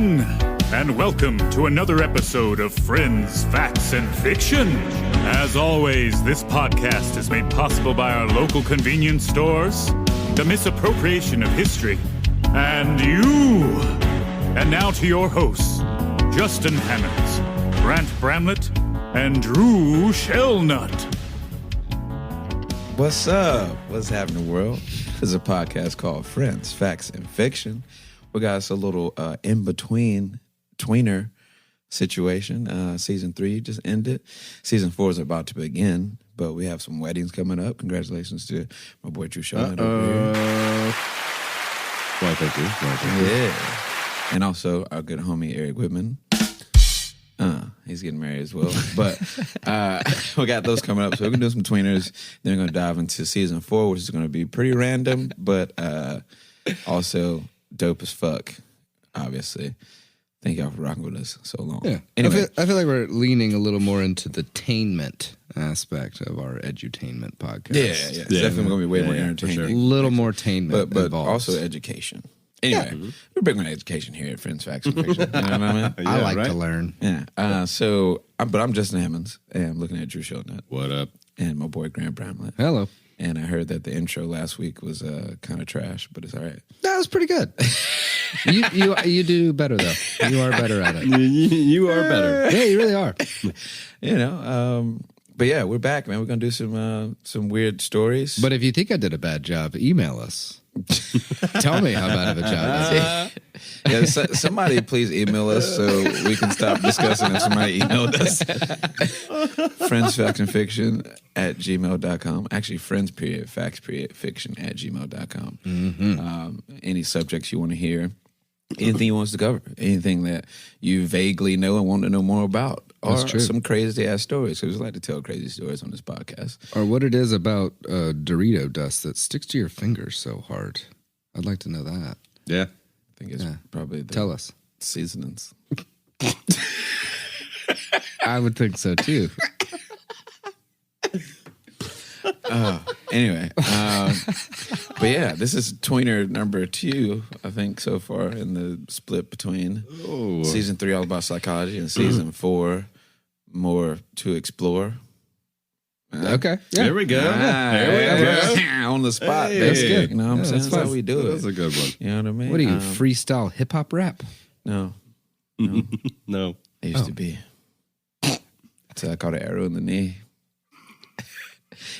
everyone, and welcome to another episode of Friends, Facts, and Fiction. As always, this podcast is made possible by our local convenience stores, the misappropriation of history, and you. And now to your hosts, Justin Hammonds, Grant Bramlett, and Drew Shellnut. What's up? What's happening, world? This is a podcast called Friends, Facts, and Fiction. We got us a little in-between tweener situation. Season 3 just ended. Season 4 is about to begin, but we have some weddings coming up. Congratulations to my boy Drew Shellnut over here. Well, thank you. Yeah. And also our good homie Eric Whitman. He's getting married as well. But we got those coming up. So we're going to do some tweeners. Then we're going to dive into season 4, which is going to be pretty random, but also dope as fuck, obviously. Thank y'all for rocking with us so long. Yeah. Anyway. I feel like we're leaning a little more into the tainment aspect of our edutainment podcast. Yeah. It's definitely going to be way more entertaining. A little more tainment But involved. also education. Anyway, we're big on education here at Friends, Facts, and Fiction. You know what I mean? I like to learn. Yeah. But I'm Justin Hammonds, and I'm looking at Drew Shellnut. What up? And my boy Grant Bramlett. Hello. And I heard that the intro last week was kind of trash, but it's all right. That was pretty good. you do better, though. You are better at it. You are better. Yeah, you really are. You know, but yeah, we're back, man. We're going to do some weird stories. But if you think I did a bad job, email us. Tell me how bad of a job I did. Yeah, somebody please email us so we can stop discussing if somebody emailed us. friendsfactsandfiction@gmail.com. Actually, friends.facts.fiction@gmail.com. Mm-hmm. Any subjects you want to hear, anything you want us to cover, anything that you vaguely know and want to know more about, or some crazy ass stories, because we like to tell crazy stories on this podcast. Or what it is about Dorito dust that sticks to your fingers so hard. I'd like to know that. Yeah. I think it's probably the Tell us. seasonings. I would think so too. Anyway, but yeah, this is tweener number 2, I think, so far in the split between season 3, all about psychology, and season 4, more to explore. Okay. Yeah. There we go. There we go. On the spot. Hey. That's good. You know what I'm saying? That's That's how we do it. That's a good one. You know what I mean? What are you, freestyle hip hop rap? No. No. It used to be. So I caught an arrow in the knee.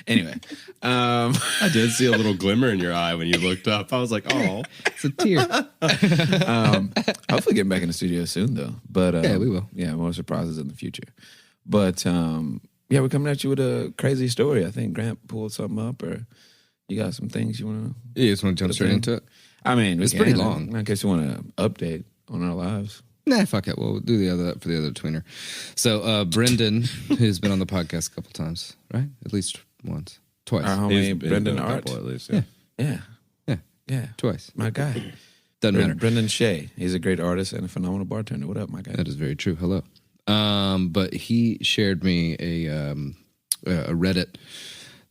Anyway, I did see a little glimmer in your eye when you looked up. I was like, oh. It's a tear. hopefully getting back in the studio soon, though. But yeah, we will. Yeah, more surprises in the future. But yeah, we're coming at you with a crazy story. I think Grant pulled something up, or you got some things you want to... You just want to jump straight into it? I mean, it's pretty long. I guess you want to update on our lives. Nah, fuck it. We'll do the other for the other tweener. So Brendan, who's been on the podcast a couple times, right? At least once. Twice. Our homie Brendan Art. At least, Yeah. Twice. My guy. Doesn't matter. Brendan Shea. He's a great artist and a phenomenal bartender. What up, my guy? That is very true. Hello. But he shared me a Reddit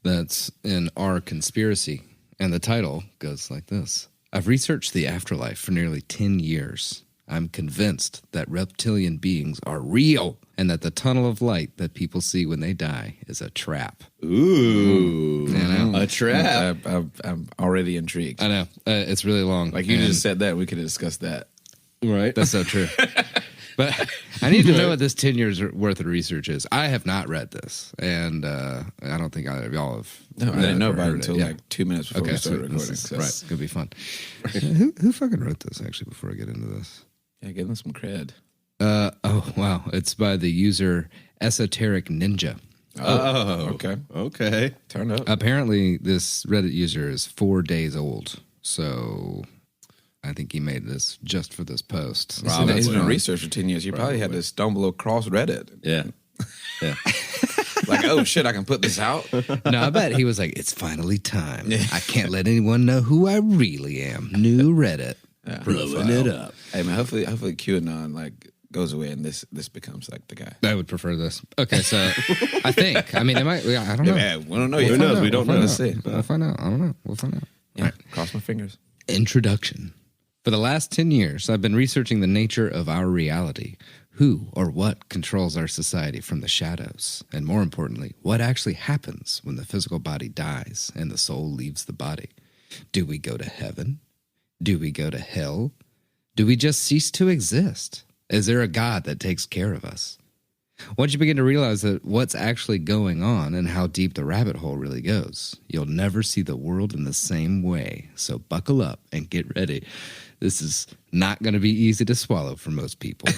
that's in our conspiracy, and the title goes like this: I've researched the afterlife for nearly 10 years. I'm convinced that reptilian beings are real and that the tunnel of light that people see when they die is a trap. Ooh. A trap. I'm already intrigued. I know. It's really long. Like you just said that, we could have discussed that. Right. That's so true. But I need to know what this 10 years worth of research is. I have not read this, and I don't think either of y'all have. No, I didn't know about it until like 2 minutes before we started recording. Right, it's going to be fun. Who fucking wrote this, actually, before I get into this? Yeah, give them some cred. Oh, wow. It's by the user Esoteric Ninja. Oh, okay. Okay. Turn up. Apparently, this Reddit user is 4 days old, so I think he made this just for this post. Wow, he's been researching for 10 years. You probably had to stumble across Reddit. Yeah. Like, oh, shit, I can put this out? No, I bet he was like, it's finally time. I can't let anyone know who I really am. New Reddit. Blowing it up. Hey, man, hopefully QAnon, like, goes away and this becomes, like, the guy. I would prefer this. Okay, so I think. I mean, it might. I don't know. Yeah, we don't know Who yet. knows? We don't know. Let's see. We'll find out. I don't know. We'll find out. Yeah, cross my fingers. Introduction. For the last 10 years, I've been researching the nature of our reality. Who or what controls our society from the shadows? And more importantly, what actually happens when the physical body dies and the soul leaves the body? Do we go to heaven? Do we go to hell? Do we just cease to exist? Is there a God that takes care of us? Once you begin to realize that what's actually going on and how deep the rabbit hole really goes, you'll never see the world in the same way. So buckle up and get ready. This is not going to be easy to swallow for most people.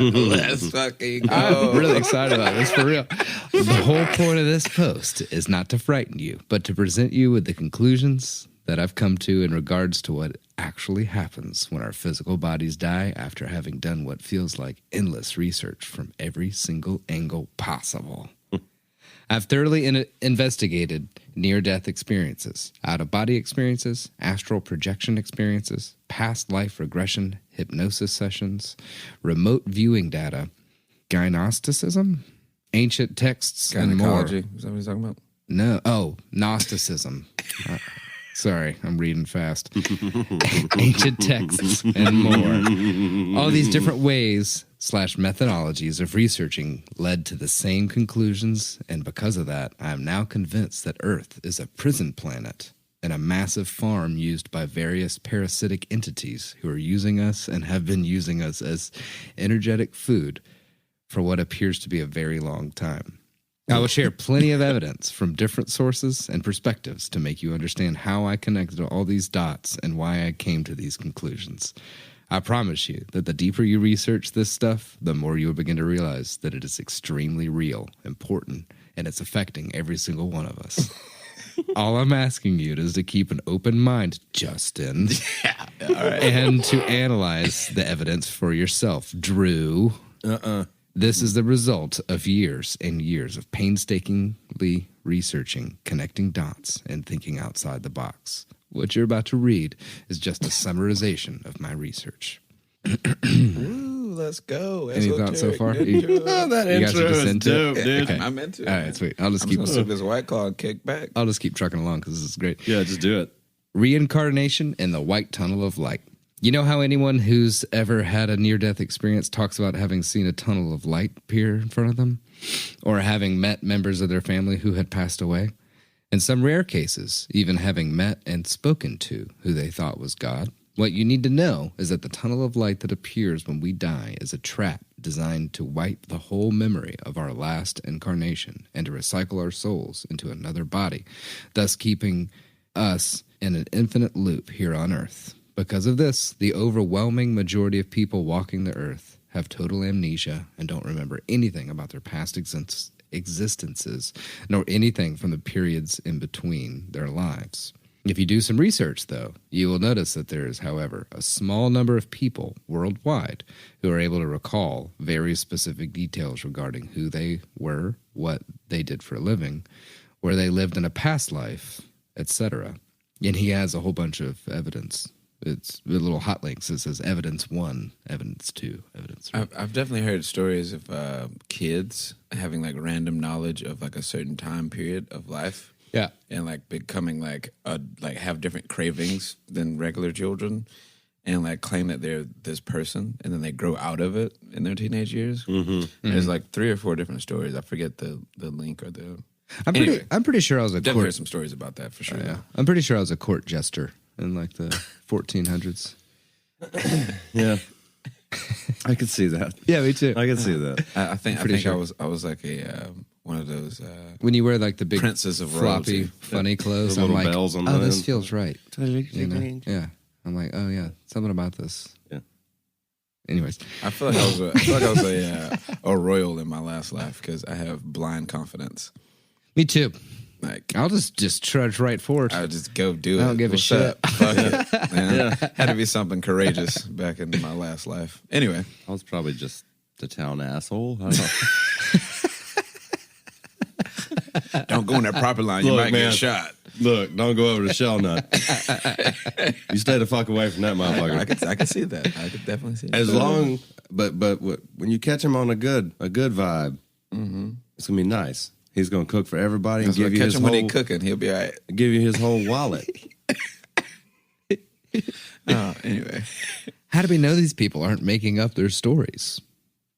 Let's fucking go. I'm really excited about this, for real. The whole point of this post is not to frighten you, but to present you with the conclusions that I've come to in regards to what actually happens when our physical bodies die after having done what feels like endless research from every single angle possible. I've thoroughly investigated near-death experiences, out-of-body experiences, astral projection experiences, past life regression, hypnosis sessions, remote viewing data, gnosticism, ancient texts, and more. Gynecology. Is that what he's talking about? No. Oh, Gnosticism. Sorry, I'm reading fast. Ancient texts and more. All these different ways / methodologies of researching led to the same conclusions, and because of that, I am now convinced that Earth is a prison planet and a massive farm used by various parasitic entities who are using us and have been using us as energetic food for what appears to be a very long time. I will share plenty of evidence from different sources and perspectives to make you understand how I connected all these dots and why I came to these conclusions. I promise you that the deeper you research this stuff, the more you will begin to realize that it is extremely real, important, and it's affecting every single one of us. All I'm asking you is to keep an open mind, Justin, All right. and to analyze the evidence for yourself, Drew. This is the result of years and years of painstakingly researching, connecting dots, and thinking outside the box. What you're about to read is just a summarization of my research. Ooh, let's go. Any thoughts so far? That You guys intro are just is into it? dope, dude. Okay. I'm into it. All right, sweet. I'll just I'm keep. gonna sip this White Claw and kick back. I'll just keep trucking along because this is great. Yeah, just do it. Reincarnation in the white tunnel of light. You know how anyone who's ever had a near-death experience talks about having seen a tunnel of light appear in front of them, or having met members of their family who had passed away? In some rare cases, even having met and spoken to who they thought was God. What you need to know is that the tunnel of light that appears when we die is a trap designed to wipe the whole memory of our last incarnation and to recycle our souls into another body, thus keeping us in an infinite loop here on Earth. Because of this, the overwhelming majority of people walking the earth have total amnesia and don't remember anything about their past existences, nor anything from the periods in between their lives. If you do some research, though, you will notice that there is, however, a small number of people worldwide who are able to recall very specific details regarding who they were, what they did for a living, where they lived in a past life, etc. And he has a whole bunch of evidence. It's with little hot links. It says evidence 1, evidence 2, evidence 3. I've definitely heard stories of kids having like random knowledge of like a certain time period of life. Yeah. And like becoming like have different cravings than regular children, and like claim that they're this person, and then they grow out of it in their teenage years. There's like 3 or 4 different stories. I forget the link or the. I'm pretty sure I was a Definitely heard court. some stories about that for sure. Yeah, I'm pretty sure I was a court jester in like the 1400s. Yeah. I could see that. Yeah, me too. I could see that. I think sure. I was like a one of those When you wear like the big princes of floppy, royalty. funny clothes, The I'm little like, bells on oh, the this end. feels right. You know? Yeah. I'm like, oh yeah, something about this. Yeah. Anyways, I feel like I was a royal in my last life because I have blind confidence. me too. Like I'll just trudge right forward. I would just go do it. I don't give a What's shit. up? Fuck it. Man, had to be something courageous back in my last life. Anyway, I was probably just the town asshole. I don't know. don't go in that proper line. You Look, might man. get shot. Look, don't go over to Shell Nut. You stay the fuck away from that motherfucker. I can see that. I could definitely see that. As long, but when you catch him on a good vibe, it's gonna be nice. He's gonna cook for everybody and That's what give you catch his him when whole he cooking. He'll be all right. give you his whole wallet. Anyway. How do we know these people aren't making up their stories?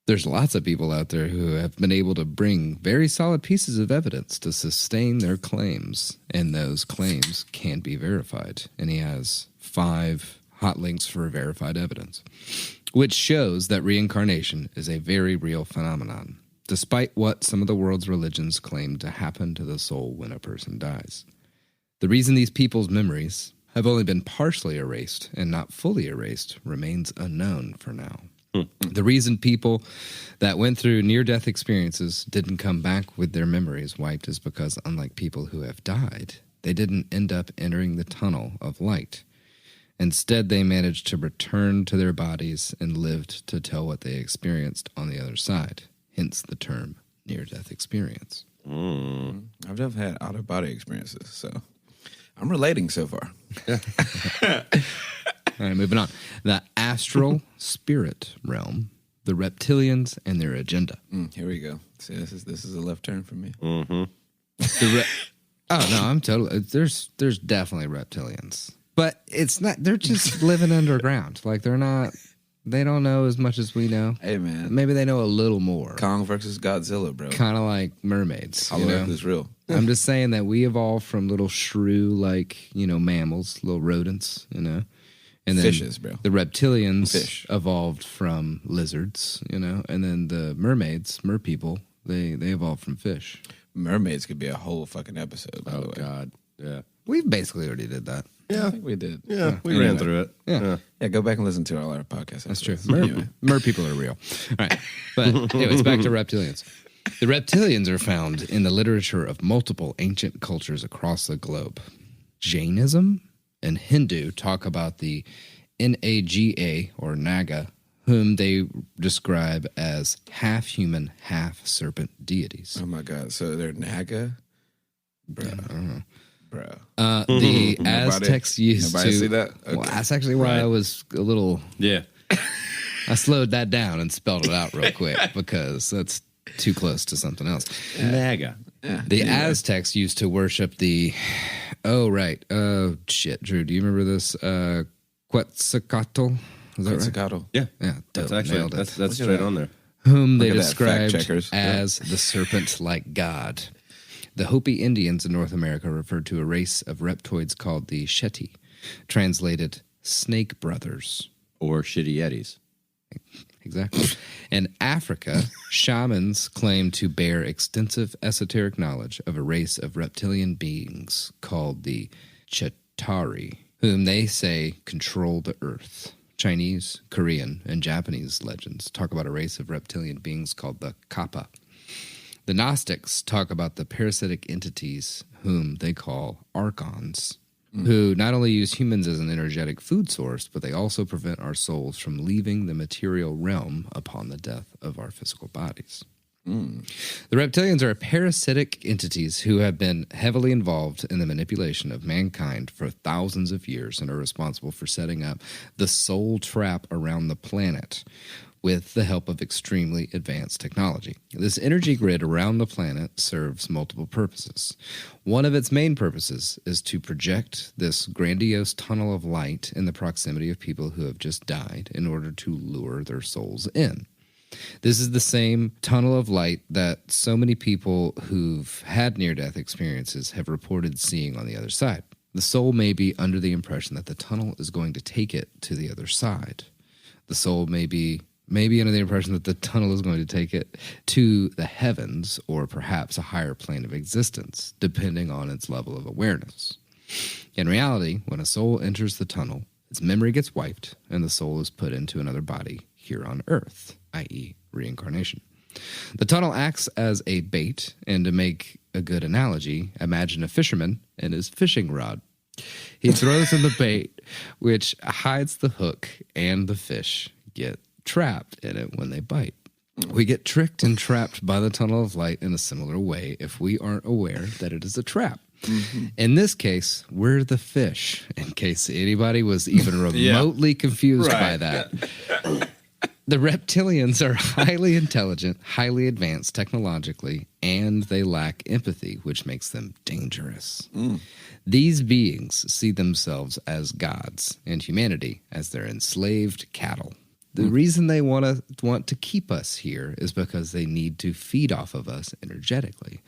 There's lots of people out there who have been able to bring very solid pieces of evidence to sustain their claims, and those claims can be verified. And he has 5 hot links for verified evidence, which shows that reincarnation is a very real phenomenon, despite what some of the world's religions claim to happen to the soul when a person dies. The reason these people's memories have only been partially erased and not fully erased remains unknown for now. The reason people that went through near-death experiences didn't come back with their memories wiped is because, unlike people who have died, they didn't end up entering the tunnel of light. Instead, they managed to return to their bodies and lived to tell what they experienced on the other side, hence the term near-death experience. I've never had out-of-body experiences, so I'm relating so far. All right, moving on. The astral spirit realm, the reptilians and their agenda. Here we go. See, this is a left turn for me. Oh no, I'm totally. There's definitely reptilians, but it's not. They're just living underground. Like they're not. They don't know as much as we know. Hey man, Maybe they know a little more. Kong versus Godzilla, bro. Kind of like mermaids. All of is real. I'm just saying that we evolved from little shrew-like, mammals, little rodents, And then fishes, bro. The reptilians evolved from lizards, and then the mermaids, merpeople, they evolved from fish. Mermaids could be a whole fucking episode, by the way. God. Yeah. We basically already did that. Yeah, I think we did. Yeah, we ran through it. Yeah. Yeah, go back and listen to all our podcasts. That's true. Merpeople are real. All right. But anyways, back to reptilians. The reptilians are found in the literature of multiple ancient cultures across the globe. Jainism and Hindu talk about the Naga, or Naga, whom they describe as half-human, half-serpent deities. Oh, my God. So they're Naga? Bro. Yeah, I don't know. Bro. The Aztecs used nobody to... see that? Okay. Well, that's actually why I was a little... Yeah. I slowed that down and spelled it out real quick because that's too close to something else. Naga. The Aztecs used to worship the... Oh, right. Oh, shit, Drew. Do you remember this? Quetzalcoatl? Is that right? Quetzalcoatl. Yeah. Yeah, That's dope. actually, Nailed it. that's straight on there. Whom they Look at that, described fact-checkers. as the serpent-like god. The Hopi Indians in North America referred to a race of reptoids called the Shetty, translated snake brothers. Or shitty Yetis. Exactly. In Africa, shamans claim to bear extensive esoteric knowledge of a race of reptilian beings called the Chitauri, whom they say control the earth. Chinese, Korean, and Japanese legends talk about a race of reptilian beings called the Kappa. The Gnostics talk about the parasitic entities whom they call archons, who not only use humans as an energetic food source, but they also prevent our souls from leaving the material realm upon the death of our physical bodies. The reptilians are parasitic entities who have been heavily involved in the manipulation of mankind for thousands of years and are responsible for setting up the soul trap around the planet with the help of extremely advanced technology. This energy grid around the planet serves multiple purposes. One of its main purposes is to project this grandiose tunnel of light in the proximity of people who have just died in order to lure their souls in. This is the same tunnel of light that so many people who've had near-death experiences have reported seeing on the other side. The soul may be under the impression that the tunnel is going to take it to the other side. The soul may be under the impression that the tunnel is going to take it to the heavens or perhaps a higher plane of existence, depending on its level of awareness. In reality, when a soul enters the tunnel, its memory gets wiped and the soul is put into another body here on Earth, i.e. reincarnation. The tunnel acts as a bait, and to make a good analogy, imagine a fisherman and his fishing rod. He throws in the bait, which hides the hook, and the fish get trapped in it when they bite. We get tricked and trapped by the tunnel of light in a similar way if we aren't aware that it is a trap. In this case, we're the fish, in case anybody was even remotely confused by that. The reptilians are highly intelligent, highly advanced technologically, and they lack empathy, which makes them dangerous. These beings see themselves as gods and humanity as their enslaved cattle. The reason they want to keep us here is because they need to feed off of us energetically.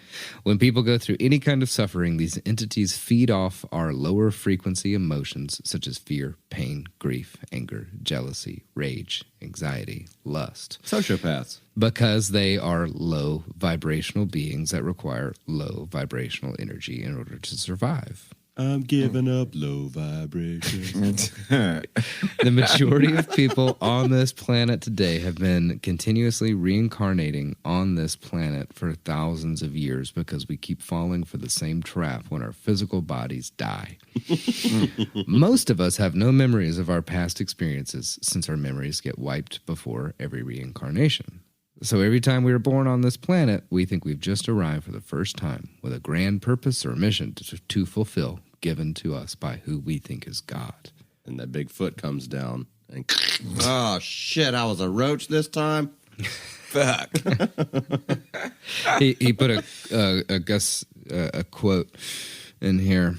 When people go through any kind of suffering, these entities feed off our lower frequency emotions such as fear, pain, grief, anger, jealousy, rage, anxiety, lust. Sociopaths. Because they are low vibrational beings that require low vibrational energy in order to survive. I'm giving up low vibration. The majority of people on this planet today have been continuously reincarnating on this planet for thousands of years because we keep falling for the same trap when our physical bodies die. Most of us have no memories of our past experiences since our memories get wiped before every reincarnation. So every time we are born on this planet, we think we've just arrived for the first time with a grand purpose or mission to fulfill given to us by who we think is God. And that big foot comes down and, oh, shit, I was a roach this time? Fuck. He put a quote in here.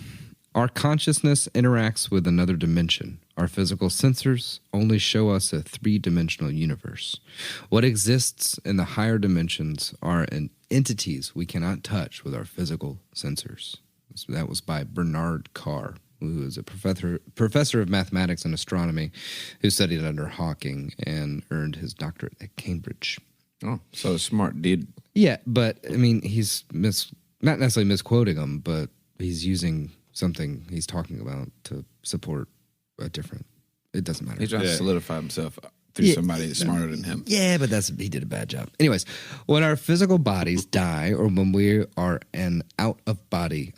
Our consciousness interacts with another dimension. Our physical sensors only show us a three-dimensional universe. What exists in the higher dimensions are entities we cannot touch with our physical sensors. So that was by Bernard Carr, who is a professor of mathematics and astronomy who studied under Hawking and earned his doctorate at Cambridge. Oh, so a smart dude. Yeah, but, I mean, he's not necessarily misquoting him, but he's using something he's talking about to support a different. It doesn't matter. He's trying to solidify himself through somebody that's smarter than him. Yeah, but he did a bad job. Anyways, when our physical bodies die, or when we have an out of body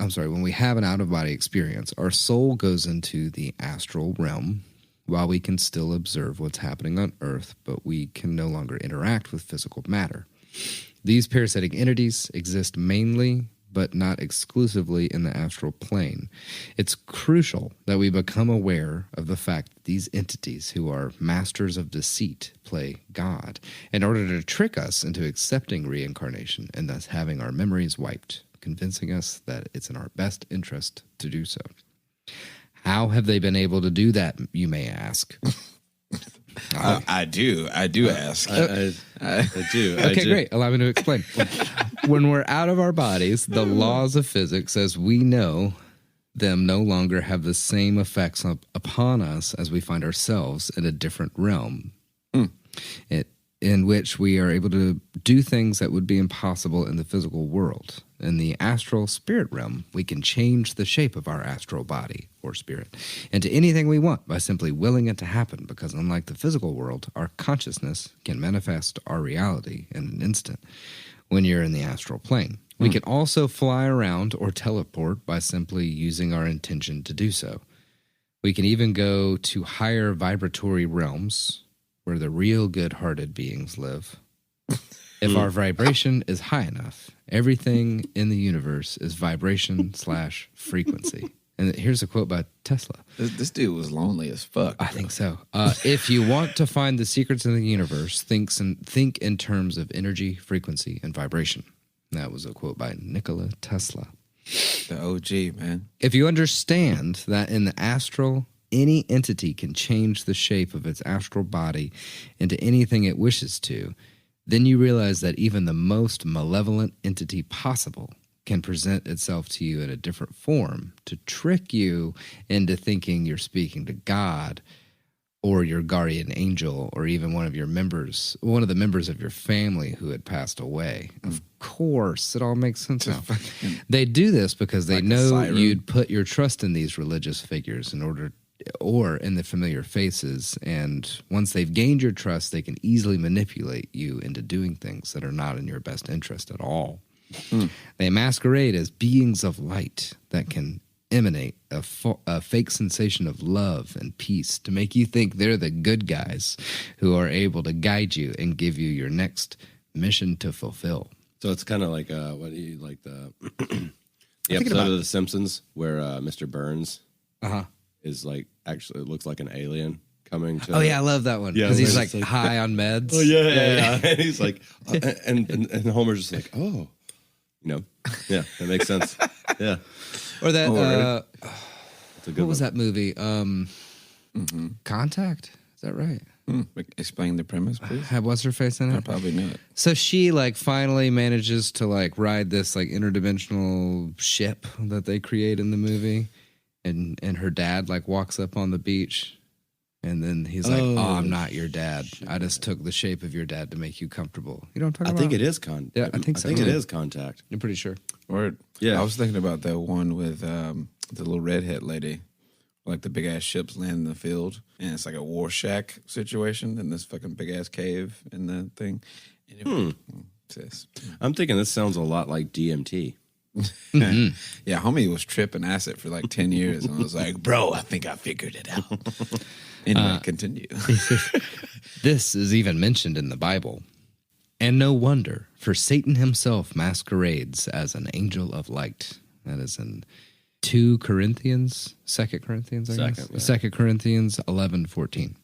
experience, our soul goes into the astral realm. While we can still observe what's happening on Earth, but we can no longer interact with physical matter. These parasitic entities exist mainly, but not exclusively, in the astral plane. It's crucial that we become aware of the fact that these entities, who are masters of deceit, play God, in order to trick us into accepting reincarnation and thus having our memories wiped, convincing us that it's in our best interest to do so. How have they been able to do that, you may ask? I do ask. I do. Okay, great. Allow me to explain. When we're out of our bodies, the laws of physics, as we know them, no longer have the same effects upon us as we find ourselves in a different realm, in which we are able to do things that would be impossible in the physical world. In the astral spirit realm, we can change the shape of our astral body or spirit into anything we want by simply willing it to happen, because unlike the physical world, our consciousness can manifest our reality in an instant when you're in the astral plane. We can also fly around or teleport by simply using our intention to do so. We can even go to higher vibratory realms where the real good-hearted beings live. If our vibration is high enough, everything in the universe is vibration/frequency. And here's a quote by Tesla. This dude was lonely as fuck. I think so. If you want to find the secrets of the universe, think in terms of energy, frequency, and vibration. That was a quote by Nikola Tesla. The OG, man. If you understand that in the astral, any entity can change the shape of its astral body into anything it wishes to, then you realize that even the most malevolent entity possible can present itself to you in a different form to trick you into thinking you're speaking to God or your guardian angel or even one of the members of your family who had passed away. Of course, it all makes sense now. They do this because they know you'd put your trust in these religious figures or in the familiar faces, and once they've gained your trust, they can easily manipulate you into doing things that are not in your best interest at all. They masquerade as beings of light that can emanate a fake sensation of love and peace to make you think they're the good guys who are able to guide you and give you your next mission to fulfill. So it's kind of like the episode of The Simpsons where Mr. Burns is like actually looks like an alien, coming to. Oh yeah, I love that one Yeah, because he's where like it's like- high on meds. Oh yeah. And he's like, and Homer's just like, oh, yeah, that makes sense. Yeah, Or that. it's a good What was one. that movie? Contact. Is that right? Explain the premise, please. Had what's her face in I it? probably knew it. So she like finally manages to like ride this like interdimensional ship that they create in the movie, and her dad like walks up on the beach, and then he's like, "Oh, I'm not your dad. I just took the shape of your dad to make you comfortable." You know what I'm I talking think about? it is Yeah, I think so. I think it is Contact. I'm pretty sure. Or Yeah. I was thinking about that one with the little redhead lady. Like the big ass ships land in the field, and it's like a war shack situation in this fucking big ass cave in the thing. And sis. I'm thinking this sounds a lot like DMT. Yeah, homie was tripping acid for like 10 years, and I was like, bro, I think I figured it out. Anyway, continue. This is even mentioned in the Bible. And no wonder, for Satan himself masquerades as an angel of light. That is in 2 Corinthians, 2 Corinthians, I guess. Second, yeah. 2 Corinthians 11:14.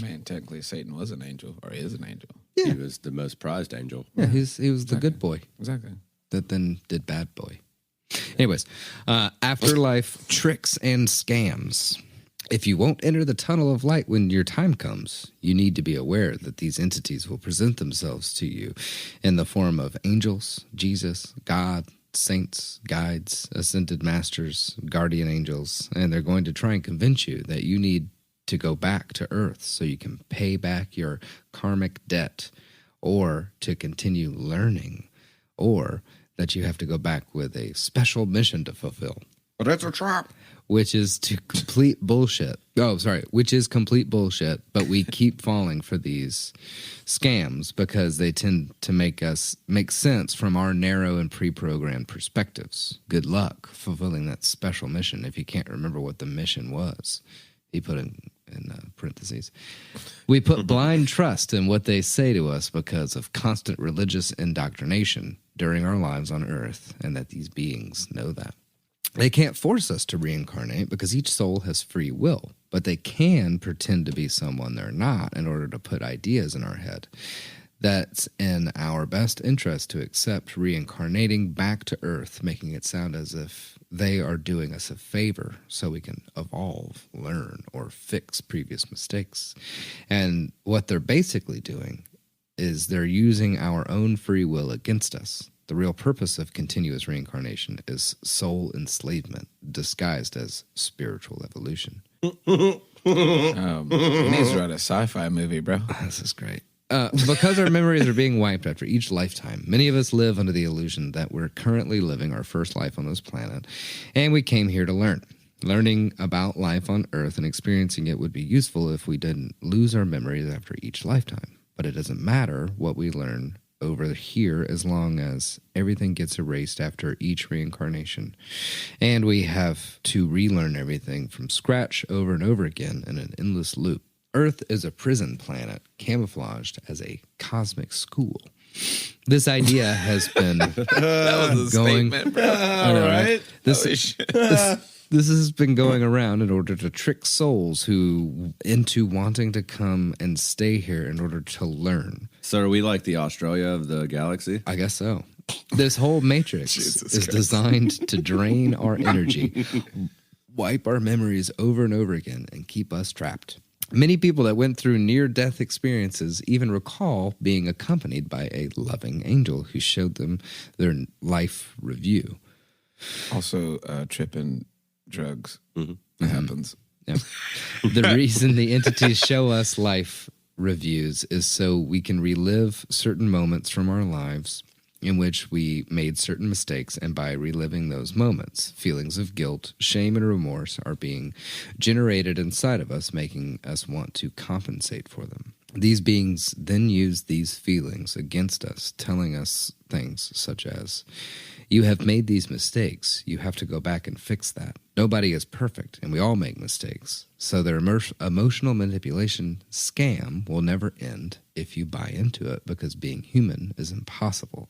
Man, technically, Satan was an angel, or is an angel. Yeah. He was the most prized angel. Yeah, he was the good boy Exactly. that then did bad boy. Anyways, afterlife tricks and scams. If you won't enter the tunnel of light when your time comes, you need to be aware that these entities will present themselves to you in the form of angels, Jesus, God, saints, guides, ascended masters, guardian angels, and they're going to try and convince you that you need to go back to Earth so you can pay back your karmic debt, or to continue learning, or that you have to go back with a special mission to fulfill. But that's a trap. Which is to complete bullshit. Oh, sorry. Which is complete bullshit, but we keep falling for these scams because they tend to make us make sense from our narrow and pre-programmed perspectives. Good luck fulfilling that special mission if you can't remember what the mission was. He put in parentheses. We put blind trust in what they say to us because of constant religious indoctrination during our lives on Earth, and that these beings know that. They can't force us to reincarnate because each soul has free will, but they can pretend to be someone they're not in order to put ideas in our head. That's in our best interest to accept reincarnating back to Earth, making it sound as if they are doing us a favor so we can evolve, learn, or fix previous mistakes. And what they're basically doing is they're using our own free will against us. The real purpose of continuous reincarnation is soul enslavement, disguised as spiritual evolution. You need to write a sci-fi movie, bro. This is great. Because our memories are being wiped after each lifetime, many of us live under the illusion that we're currently living our first life on this planet, and we came here to learn. Learning about life on Earth and experiencing it would be useful if we didn't lose our memories after each lifetime. But it doesn't matter what we learn over here as long as everything gets erased after each reincarnation. And we have to relearn everything from scratch over and over again in an endless loop. Earth is a prison planet camouflaged as a cosmic school. This idea has been That was a going. statement, bro. I know, right? This, Holy shit. this has been going around in order to trick souls who into wanting to come and stay here in order to learn. So are we like the Australia of the galaxy? I guess so. This whole matrix Jesus is Christ. designed to drain our energy, wipe our memories over and over again, and keep us trapped. Many people that went through near-death experiences even recall being accompanied by a loving angel who showed them their life review. Also, tripping drugs. It happens. Yeah. The reason the entities show us life reviews is so we can relive certain moments from our lives in which we made certain mistakes, and by reliving those moments, feelings of guilt, shame, and remorse are being generated inside of us, making us want to compensate for them. These beings then use these feelings against us, telling us things such as, "You have made these mistakes. You have to go back and fix that. Nobody is perfect, and we all make mistakes." So their emotional manipulation scam will never end if you buy into it, because being human is impossible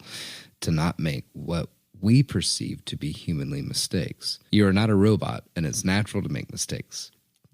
to not make what we perceive to be humanly mistakes. You are not a robot, and it's natural to make mistakes.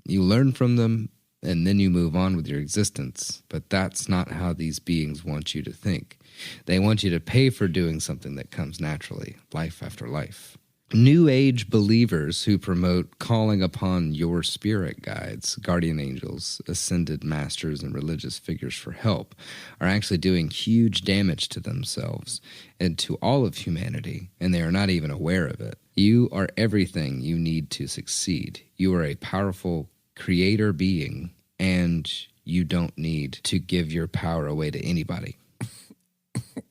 You learn from them, and then you move on with your existence. But that's not how these beings want you to think. They want you to pay for doing something that comes naturally, life after life. New Age believers who promote calling upon your spirit guides, guardian angels, ascended masters, and religious figures for help are actually doing huge damage to themselves and to all of humanity, and they are not even aware of it. You are everything you need to succeed. You are a powerful creator being, and you don't need to give your power away to anybody.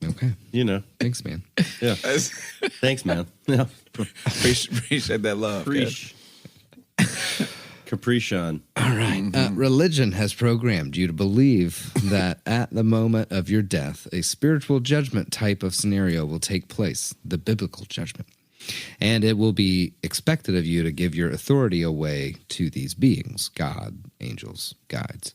Okay. You know. Thanks, man. Yeah. Thanks, man. Yeah. Appreciate that love. Capri Sun. All right. Religion has programmed you to believe that at the moment of your death, a spiritual judgment type of scenario will take place, the biblical judgment. And it will be expected of you to give your authority away to these beings, God, angels, guides,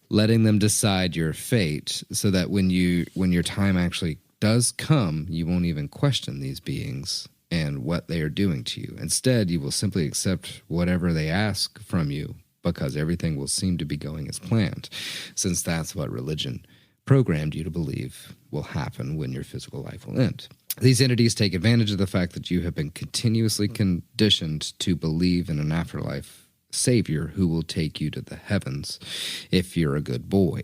letting them decide your fate so that when your time actually does come, you won't even question these beings and what they are doing to you. Instead, you will simply accept whatever they ask from you because everything will seem to be going as planned, since that's what religion programmed you to believe will happen when your physical life will end. These entities take advantage of the fact that you have been continuously conditioned to believe in an afterlife savior who will take you to the heavens if you're a good boy.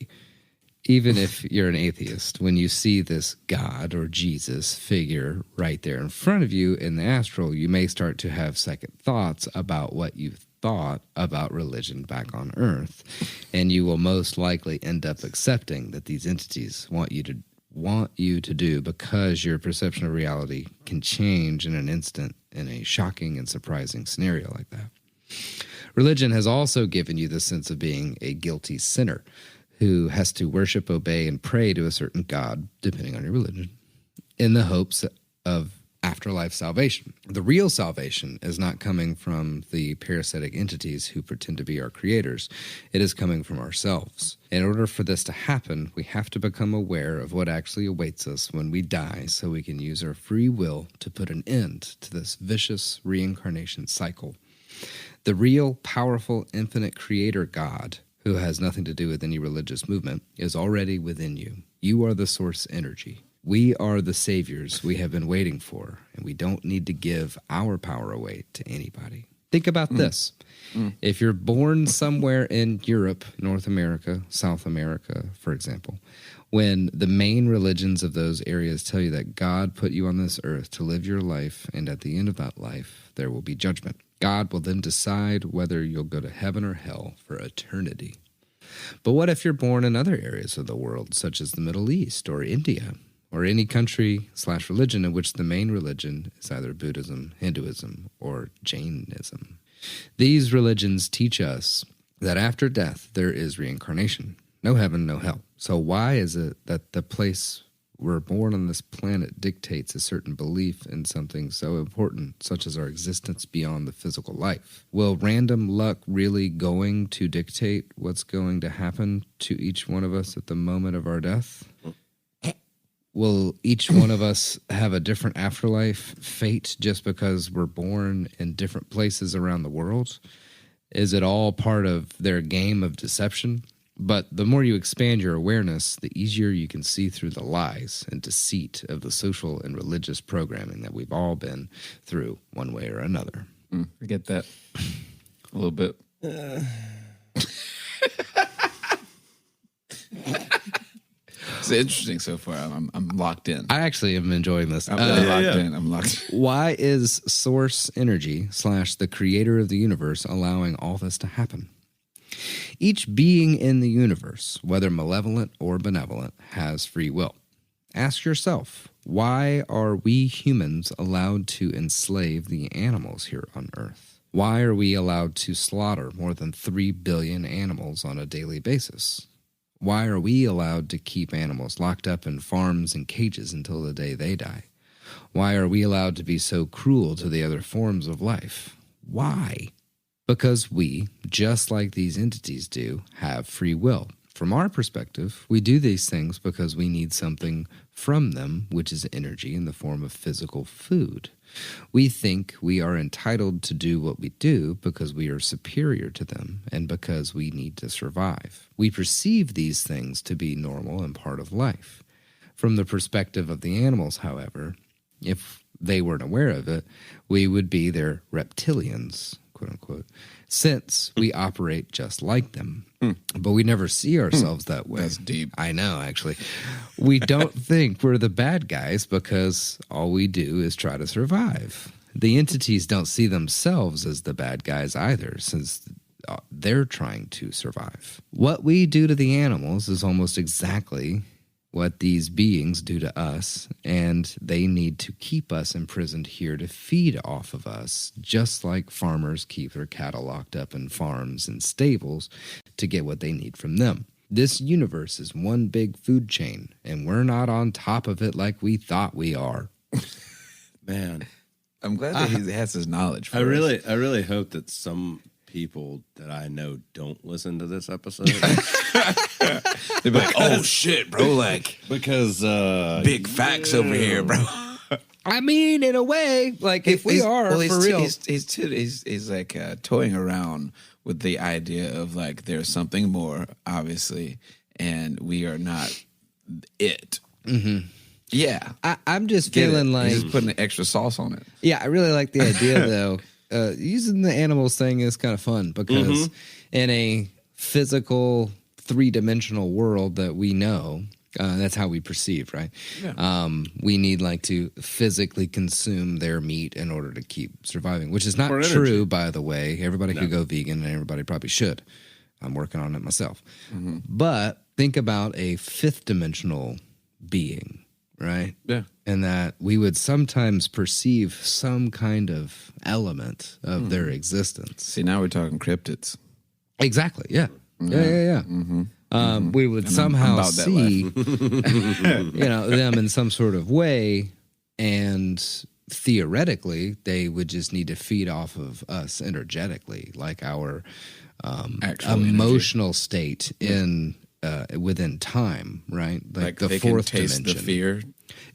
Even if you're an atheist, when you see this God or Jesus figure right there in front of you in the astral, you may start to have second thoughts about what you thought about religion back on Earth, and you will most likely end up accepting that these entities want you to do because your perception of reality can change in an instant in a shocking and surprising scenario like that. Religion has also given you the sense of being a guilty sinner who has to worship, obey, and pray to a certain God, depending on your religion, in the hopes of afterlife salvation. The real salvation is not coming from the parasitic entities who pretend to be our creators. It is coming from ourselves. In order for this to happen, we have to become aware of what actually awaits us when we die so we can use our free will to put an end to this vicious reincarnation cycle. The real, powerful, infinite creator God, who has nothing to do with any religious movement, is already within you. You are the source energy. We are the saviors we have been waiting for, and we don't need to give our power away to anybody. Think about this. If you're born somewhere in Europe, North America, South America, for example, when the main religions of those areas tell you that God put you on this earth to live your life, and at the end of that life, there will be judgment. God will then decide whether you'll go to heaven or hell for eternity. But what if you're born in other areas of the world, such as the Middle East or India, or any country/religion in which the main religion is either Buddhism, Hinduism, or Jainism? These religions teach us that after death, there is reincarnation. No heaven, no hell. So why is it that the place we're born on this planet dictates a certain belief in something so important, such as our existence beyond the physical life? Will random luck really going to dictate what's going to happen to each one of us at the moment of our death? Will each one of us have a different afterlife fate just because we're born in different places around the world? Is it all part of their game of deception? But the more you expand your awareness, the easier you can see through the lies and deceit of the social and religious programming that we've all been through one way or another. I get that a little bit. It's interesting so far. I'm locked in. I actually am enjoying this. I'm locked in. I'm locked in. Why is source energy / the creator of the universe allowing all this to happen? Each being in the universe, whether malevolent or benevolent, has free will. Ask yourself, why are we humans allowed to enslave the animals here on Earth? Why are we allowed to slaughter more than 3 billion animals on a daily basis? Why are we allowed to keep animals locked up in farms and cages until the day they die? Why are we allowed to be so cruel to the other forms of life? Why? Because we, just like these entities do, have free will. From our perspective, we do these things because we need something from them, which is energy in the form of physical food. We think we are entitled to do what we do because we are superior to them and because we need to survive. We perceive these things to be normal and part of life. From the perspective of the animals, however, if they weren't aware of it, we would be their reptilians, quote unquote, since we operate just like them. But we never see ourselves that way. That's deep. I know, actually. We don't think we're the bad guys because all we do is try to survive. The entities don't see themselves as the bad guys either, since they're trying to survive. What we do to the animals is almost exactly what these beings do to us, and they need to keep us imprisoned here to feed off of us, just like farmers keep their cattle locked up in farms and stables to get what they need from them. This universe is one big food chain, and we're not on top of it like we thought we are. Man, I'm glad that he has his knowledge. For I us. really hope that some people that I know don't listen to this episode. They'd be like, "Oh shit, bro! Like, Because big facts over here, bro." I mean, in a way, like if we are for real. He's like toying around with the idea of like there's something more, obviously, and we are not it. Mm-hmm. Yeah, I'm just Get feeling it. like, He's just putting the extra sauce on it. yeah, I really like the idea though. Using the animals thing is kind of fun because in a physical, three-dimensional world that we know, that's how we perceive, right? Yeah. We need like to physically consume their meat in order to keep surviving, which is not true, by the way. Everybody could go vegan, and everybody probably should. I'm working on it myself. Mm-hmm. But think about a fifth-dimensional being, right? Yeah. And that we would sometimes perceive some kind of element of their existence. See, now we're talking cryptids. Exactly. Yeah. Yeah. Mm-hmm. We would somehow see, them in some sort of way, and theoretically, they would just need to feed off of us energetically, like our emotional state in within time, right? Like the they fourth can taste dimension. the fear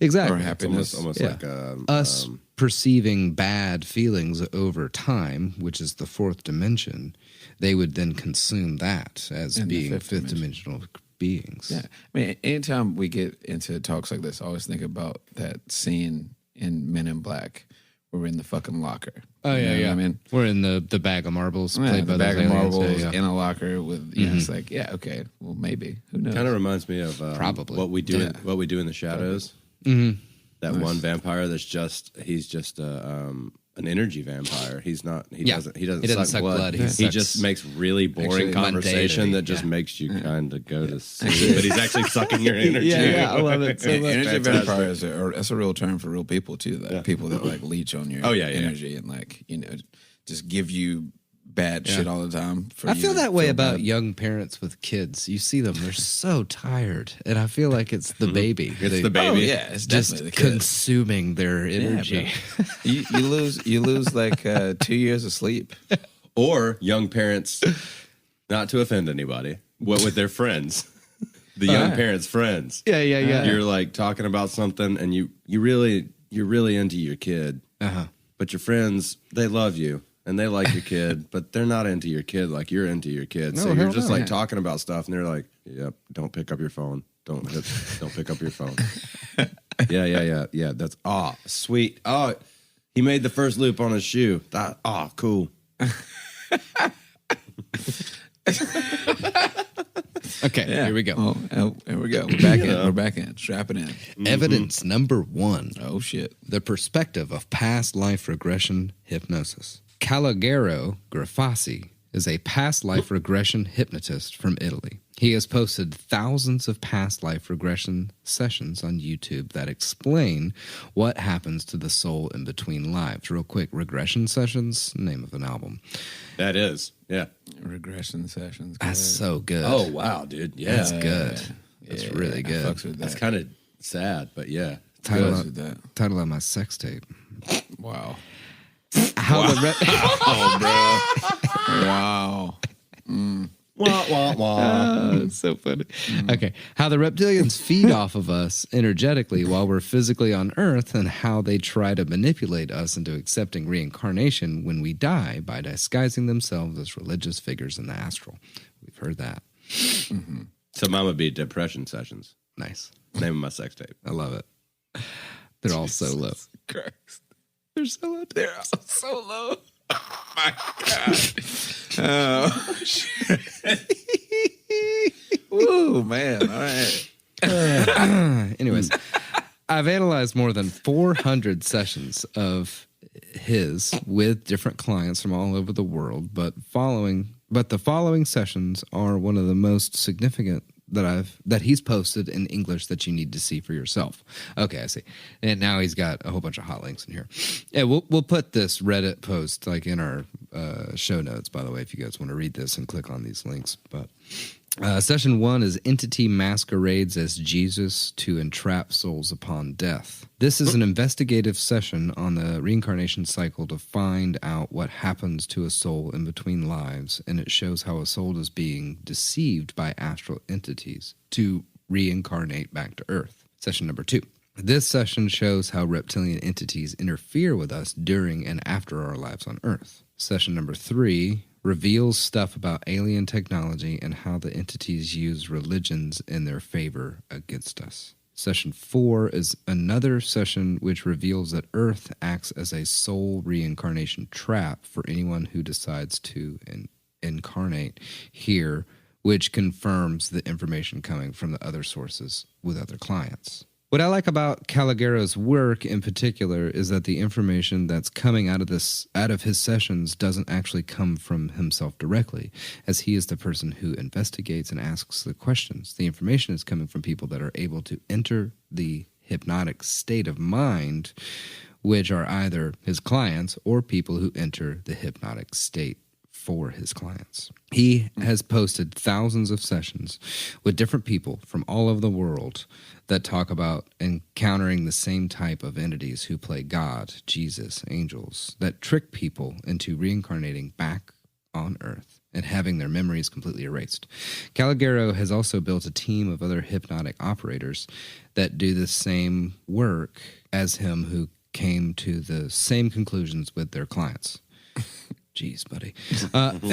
Exactly. or happiness. almost Yeah. like Us perceiving bad feelings over time, which is the fourth dimension, they would then consume that as In the being fifth fifth dimension. dimensional beings. Yeah. I mean, anytime we get into talks like this, I always think about that scene in Men in Black where we're in the fucking locker. Oh, You know yeah. what I mean, We're in the bag of marbles yeah, played by the bag those of aliens. marbles Yeah. in a locker with, it's like, yeah, okay, well, maybe. Who knows? kind of reminds me of Probably. what we do. Yeah. What we do in the shadows. Mm-hmm. That one vampire that's he's just an energy vampire. He's not. He Yeah. doesn't suck blood. He He sucks just makes really boring Actually, conversation mundanity, that just yeah. makes you kind of go to sleep. But he's actually sucking your energy. I love it so much. Energy Fantastic. vampires that's a real term for real people too. Like people that like leech on your energy and like just give you bad shit all the time. I feel that way about bad. young parents with kids. You see them; they're so tired, and I feel like it's the baby. It's the baby. Oh, yeah, it's just definitely the kid. consuming their energy. you lose like 2 years of sleep. Or young parents, not to offend anybody, what with their friends, the young parents' friends. yeah. You're like talking about something, and you're really into your kid, but your friends, they love you. And they like your kid, but they're not into your kid like you're into your kid. So you're just like talking about stuff, and they're like, "Yep, don't pick up your phone. Don't pick up your phone." Yeah. That's sweet. Oh, he made the first loop on his shoe. Cool. Okay, here we go. Oh, here we go. We're back in. Strap it in. Evidence number 1. Oh shit. The perspective of past life regression hypnosis. Calogero Grafassi is a past life regression hypnotist from Italy. He has posted thousands of past life regression sessions on YouTube that explain what happens to the soul in between lives. Real quick, regression sessions, name of an album. That is, yeah. Regression sessions. That's so good. Oh wow, dude. Yeah, That's good. That's really good. Fucks with that. That's kind of sad, but yeah. Title Fucks of, with that. title of my sex tape. Wow. How the Oh, bro. Wow. Wah, wah, wah. Oh, it's so funny. Okay. How the reptilians feed off of us energetically while we're physically on Earth, and how they try to manipulate us into accepting reincarnation when we die by disguising themselves as religious figures in the astral. We've heard that. Mm-hmm. So Mama Beat Depression Sessions. Nice. Name of my sex tape. I love it. They're all so low. Christ. They're so low. They're all so low. Oh, my God. Oh, shit. Woo, man. All right. Anyways, I've analyzed more than 400 sessions of his with different clients from all over the world, but the following sessions are one of the most significant that he's posted in English that you need to see for yourself. Okay, I see. And now he's got a whole bunch of hot links in here. Yeah, we'll put this Reddit post like in our show notes, by the way, if you guys want to read this and click on these links. But session 1 is Entity Masquerades as Jesus to Entrap Souls Upon Death. This is an investigative session on the reincarnation cycle to find out what happens to a soul in between lives, and it shows how a soul is being deceived by astral entities to reincarnate back to Earth. Session number 2. This session shows how reptilian entities interfere with us during and after our lives on Earth. Session number 3 reveals stuff about alien technology and how the entities use religions in their favor against us. Session 4 is another session which reveals that Earth acts as a soul reincarnation trap for anyone who decides to incarnate here, which confirms the information coming from the other sources with other clients. What I like about Calagaro's work in particular is that the information that's coming out of his sessions doesn't actually come from himself directly, as he is the person who investigates and asks the questions. The information is coming from people that are able to enter the hypnotic state of mind, which are either his clients or people who enter the hypnotic state for his clients. He has posted thousands of sessions with different people from all over the world that talk about encountering the same type of entities who play God, Jesus, angels, that trick people into reincarnating back on Earth and having their memories completely erased. Calagaro has also built a team of other hypnotic operators that do the same work as him, who came to the same conclusions with their clients. Jeez, buddy.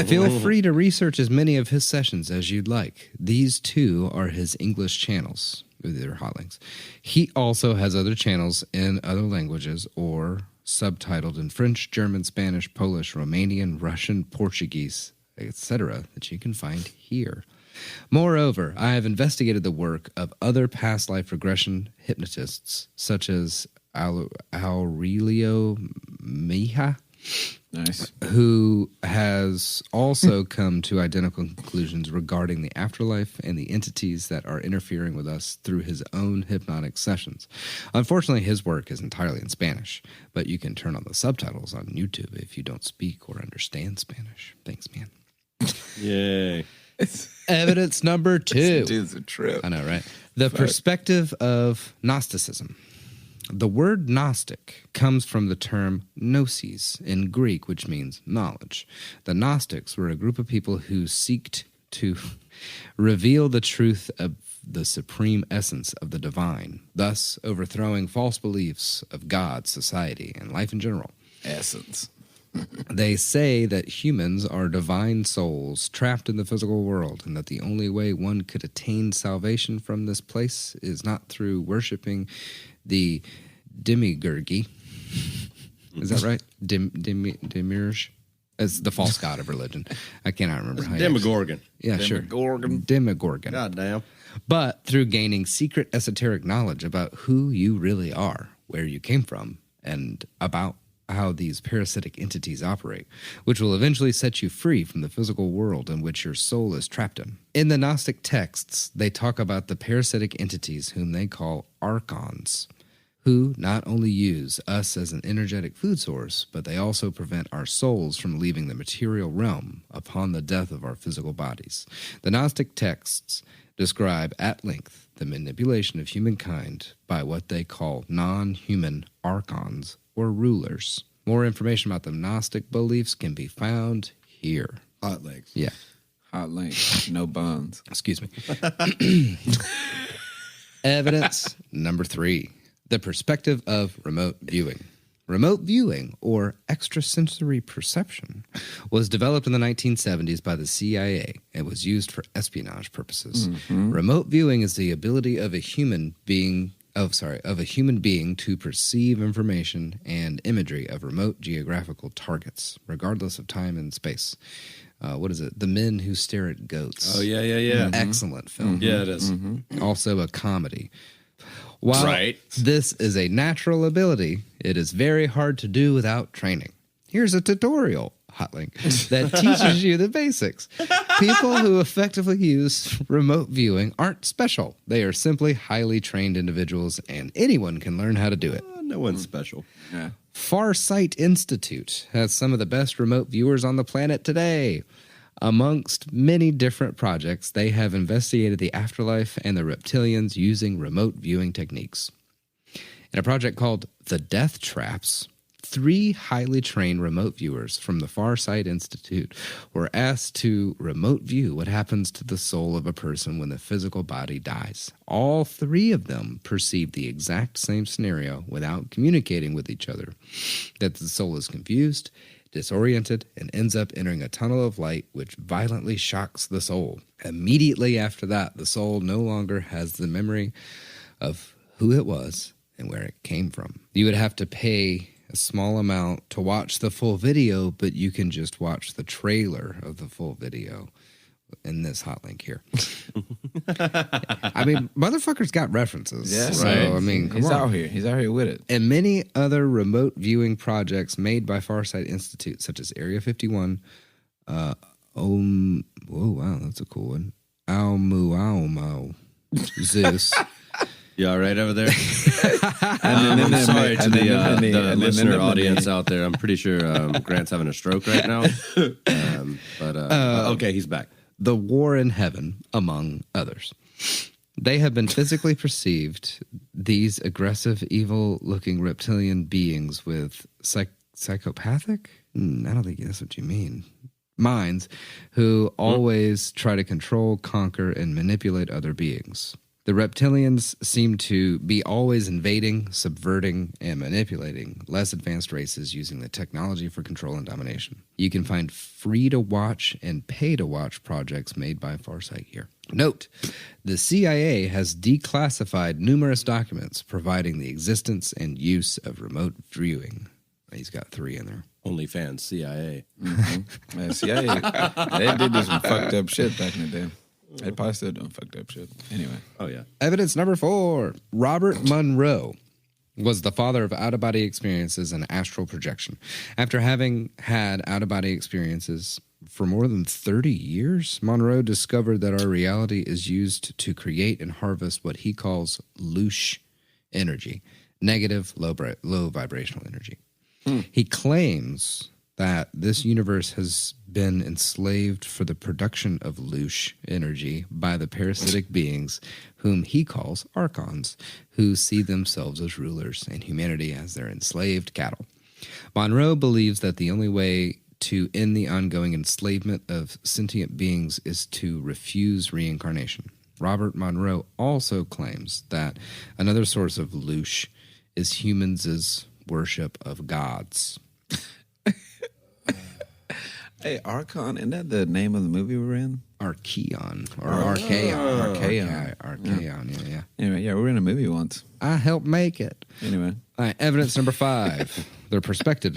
Feel free to research as many of his sessions as you'd like. These two are his English channels. They're hot links. He also has other channels in other languages or subtitled in French, German, Spanish, Polish, Romanian, Russian, Portuguese, etc. that you can find here. Moreover, I have investigated the work of other past life regression hypnotists such as Aurelio Mejia, Nice. who has also come to identical conclusions regarding the afterlife and the entities that are interfering with us through his own hypnotic sessions. Unfortunately, his work is entirely in Spanish, but you can turn on the subtitles on YouTube if you don't speak or understand Spanish. Thanks, man. Yay. Evidence number 2. This dude's a trip. I know, right? The perspective of Gnosticism. The word Gnostic comes from the term gnosis in Greek, which means knowledge. The Gnostics were a group of people who sought to reveal the truth of the supreme essence of the divine, thus overthrowing false beliefs of God, society, and life in general. Essence. They say that humans are divine souls trapped in the physical world, and that the only way one could attain salvation from this place is not through worshiping the demiurgy. Is that right? Demiurge? It's the false god of religion. I cannot remember how. Demogorgon. Yeah, sure. Demogorgon. Goddamn. But through gaining secret esoteric knowledge about who you really are, where you came from, and about how these parasitic entities operate, which will eventually set you free from the physical world in which your soul is trapped in. In the Gnostic texts, they talk about the parasitic entities whom they call archons, who not only use us as an energetic food source, but they also prevent our souls from leaving the material realm upon the death of our physical bodies. The Gnostic texts describe at length the manipulation of humankind by what they call non-human archons, or rulers. More information about the Gnostic beliefs can be found here. Hot legs. Yeah. Hot link, no bonds. Excuse me. Evidence number 3, the perspective of remote viewing. Remote viewing, or extrasensory perception, was developed in the 1970s by the CIA and was used for espionage purposes. Remote viewing is the ability of a human being to perceive information and imagery of remote geographical targets, regardless of time and space. What is it? The Men Who Stare at Goats. Oh, yeah. Excellent film. Yeah, it is. Also a comedy. While this is a natural ability, it is very hard to do without training. Here's a tutorial, Hotlink, that teaches you the basics. People who effectively use remote viewing aren't special. They are simply highly trained individuals, and anyone can learn how to do it. No one's special. Yeah. Farsight Institute has some of the best remote viewers on the planet today. Amongst many different projects, they have investigated the afterlife and the reptilians using remote viewing techniques. In a project called The Death Traps, 3 highly trained remote viewers from the Farsight Institute were asked to remote view what happens to the soul of a person when the physical body dies. All 3 of them perceived the exact same scenario without communicating with each other, that the soul is confused, disoriented, and ends up entering a tunnel of light which violently shocks the soul. Immediately after that, the soul no longer has the memory of who it was and where it came from. You would have to pay a small amount to watch the full video, but you can just watch the trailer of the full video in this hot link here. I mean, motherfucker's got references. Yeah, so, right. I mean, come He's on. out here. He's out here with it. And many other remote viewing projects made by Farsight Institute, such as Area 51, whoa, wow, that's a cool one. Oumuamua, Zeus. You all right over there? I'm sorry to the listener audience out there. I'm pretty sure Grant's having a stroke right now. Okay, he's back. The War in Heaven, among others. They have been physically perceived, these aggressive, evil-looking reptilian beings with psychopathic? I don't think that's what you mean. Minds, who always try to control, conquer, and manipulate other beings. The reptilians seem to be always invading, subverting, and manipulating less advanced races using the technology for control and domination. You can find free-to-watch and pay-to-watch projects made by Farsight here. Note, the CIA has declassified numerous documents providing the existence and use of remote viewing. He's got 3 in there. OnlyFans, CIA. Yeah, CIA, they did do some fucked up shit back in the day. They probably still doing fucked up shit. Anyway. Oh, yeah. Evidence number 4. Robert Monroe was the father of out-of-body experiences and astral projection. After having had out-of-body experiences for more than 30 years, Monroe discovered that our reality is used to create and harvest what he calls loosh energy, negative, low vibrational energy. He claims that this universe has been enslaved for the production of loosh energy by the parasitic beings whom he calls archons, who see themselves as rulers and humanity as their enslaved cattle. Monroe believes that the only way to end the ongoing enslavement of sentient beings is to refuse reincarnation. Robert Monroe also claims that another source of loosh is humans' worship of gods. Hey, Archon, isn't that the name of the movie we're in? Archeon or Archaeon. Archaeon, yeah. Anyway, yeah, we were in a movie once. I helped make it. Anyway. All right, evidence number 5. the perspective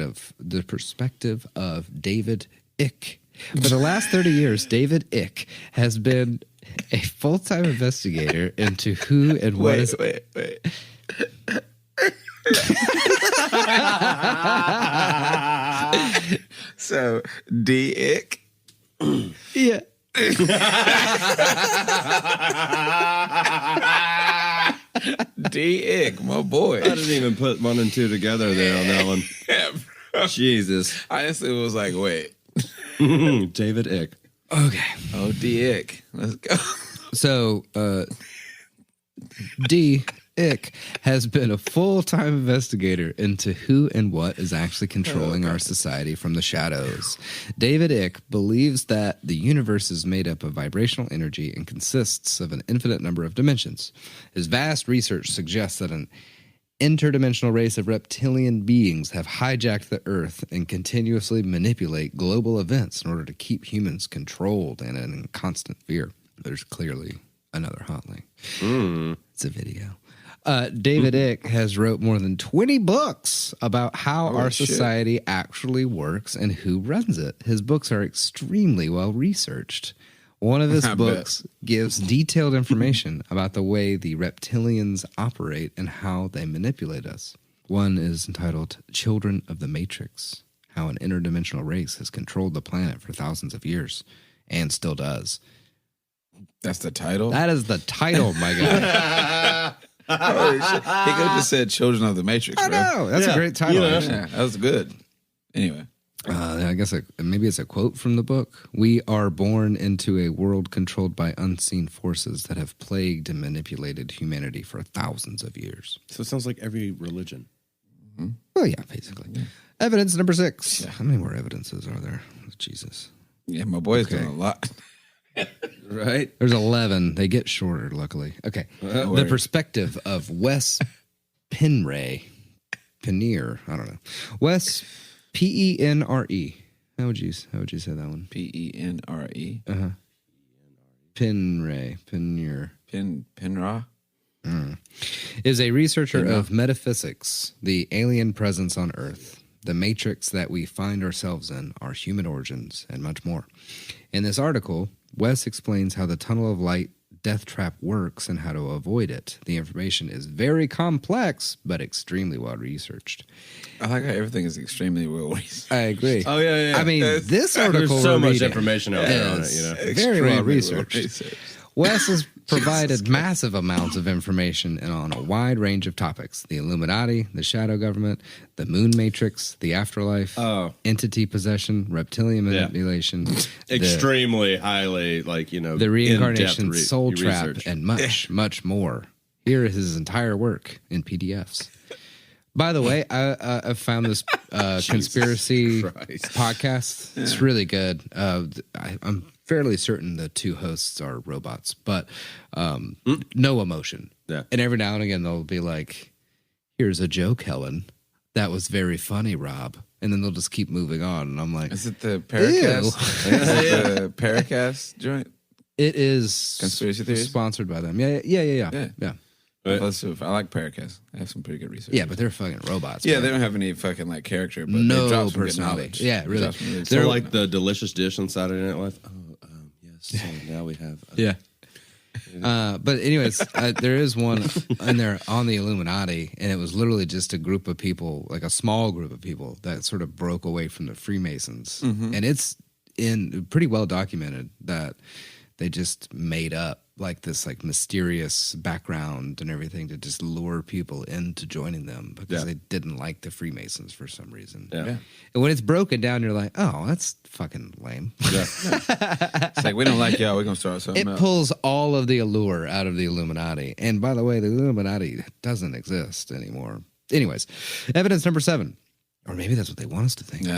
of David Icke. For the last 30 years, David Icke has been a full-time investigator into who and what is... Wait. So, D-Ick? Yeah. D-Ick, my boy. I didn't even put 1 and 2 together there on that one. Yeah, bro. Jesus. I honestly was like, wait. David Icke. Okay. Oh, D-Ick. Let's go. So, D Icke has been a full-time investigator into who and what is actually controlling our society from the shadows. David Icke believes that the universe is made up of vibrational energy and consists of an infinite number of dimensions. His vast research suggests that an interdimensional race of reptilian beings have hijacked the Earth and continuously manipulate global events in order to keep humans controlled and in constant fear. There's clearly another hot link. It's a video. David Icke has wrote more than 20 books about how our society actually works and who runs it. His books are extremely well researched. One of his books gives detailed information about the way the reptilians operate and how they manipulate us. One is entitled Children of the Matrix, how an interdimensional race has controlled the planet for thousands of years and still does. That's the title? That is the title, my guy. Holy shit. He could have just said Children of the Matrix, bro. I know. That's a great title. Yeah, that was good. Anyway. I guess maybe it's a quote from the book. We are born into a world controlled by unseen forces that have plagued and manipulated humanity for thousands of years. So it sounds like every religion. Mm-hmm. Well, yeah, basically. Yeah. Evidence number 6. Yeah. How many more evidences are there? Oh, Jesus. Yeah, my boy's doing a lot. Right? There's 11. They get shorter, luckily. Okay. The perspective of Wes Penre. Penere. I don't know. Wes Penre. How would you say that one? Penre. Uh-huh. Penre. Penra. Is a researcher of metaphysics, the alien presence on Earth, the matrix that we find ourselves in, our human origins, and much more. In this article, Wes explains how the tunnel of light death trap works and how to avoid it. The information is very complex, but extremely well researched. I like how everything is extremely well researched. I agree. Oh, yeah. I mean, this article there's so much information out there on it, Very well researched. Wes has provided massive amounts of information on a wide range of topics: the Illuminati, the shadow government, the moon matrix, the afterlife, entity possession, reptilian manipulation, extremely highly, the reincarnation, soul trap, and much, much more. Here is his entire work in PDFs. By the way, I found this conspiracy podcast. Yeah. It's really good. I'm fairly certain the two hosts are robots, but no emotion. Yeah. And every now and again, they'll be like, here's a joke, Helen. That was very funny, Rob. And then they'll just keep moving on. And I'm like, is it the Paracast? Is it the Paracast joint? It is conspiracy theories? Sponsored by them. Yeah. I like Paracast. They have some pretty good research. Yeah, but they're fucking robots. Yeah, they don't have any fucking character, but no they drop some personality. Good knowledge. Yeah, really. They're like the delicious dish on Saturday Night Live. Yes. So now we have. Yeah. But anyways, there is one in there on the Illuminati, and it was literally just a group of people, like a small group of people that sort of broke away from the Freemasons, and it's pretty well documented that they just made up this mysterious background and everything to just lure people into joining them because they didn't like the Freemasons for some reason. Yeah. And when it's broken down, you're like, oh, that's fucking lame. Yeah. It's like, we don't like y'all. We're going to start something It pulls all of the allure out of the Illuminati. And by the way, the Illuminati doesn't exist anymore. Anyways, evidence number 7. Or maybe that's what they want us to think.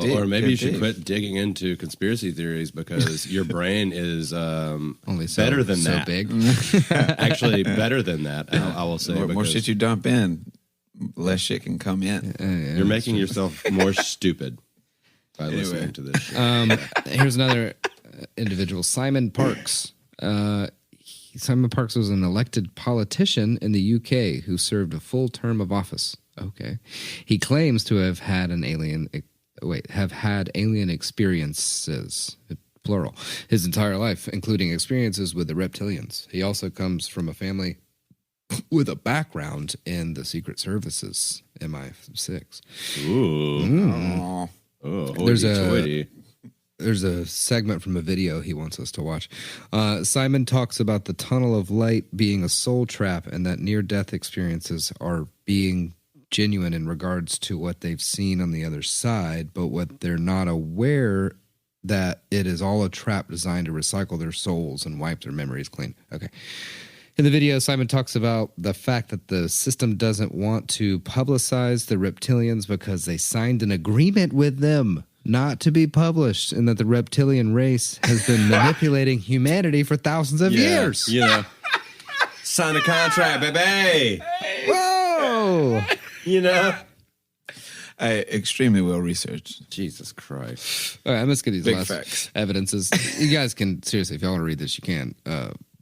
Or maybe you should quit digging into conspiracy theories because your brain is only better than that. Big. Actually, better than that. I will say. More shit you dump in, less shit can come in. You're making yourself more stupid by listening to this shit. Here's another individual, Simon Parks. Simon Parks was an elected politician in the UK who served a full term of office. Okay. He claims to have had alien experiences, plural, his entire life, including experiences with the reptilians. He also comes from a family with a background in the Secret Services, MI6. Ooh. There's a segment from a video he wants us to watch. Simon talks about the tunnel of light being a soul trap and that near-death experiences are being genuine in regards to what they've seen on the other side, but what they're not aware that it is all a trap designed to recycle their souls and wipe their memories clean. Okay. In the video, Simon talks about the fact that the system doesn't want to publicize the reptilians because they signed an agreement with them not to be published, and that the reptilian race has been manipulating humanity for thousands of years. Yeah. Sign a contract, baby. Whoa! You know? Extremely well researched. Jesus Christ. All right, I'm just going to Big these facts. evidences. You guys can, seriously, if y'all want to read this, you can.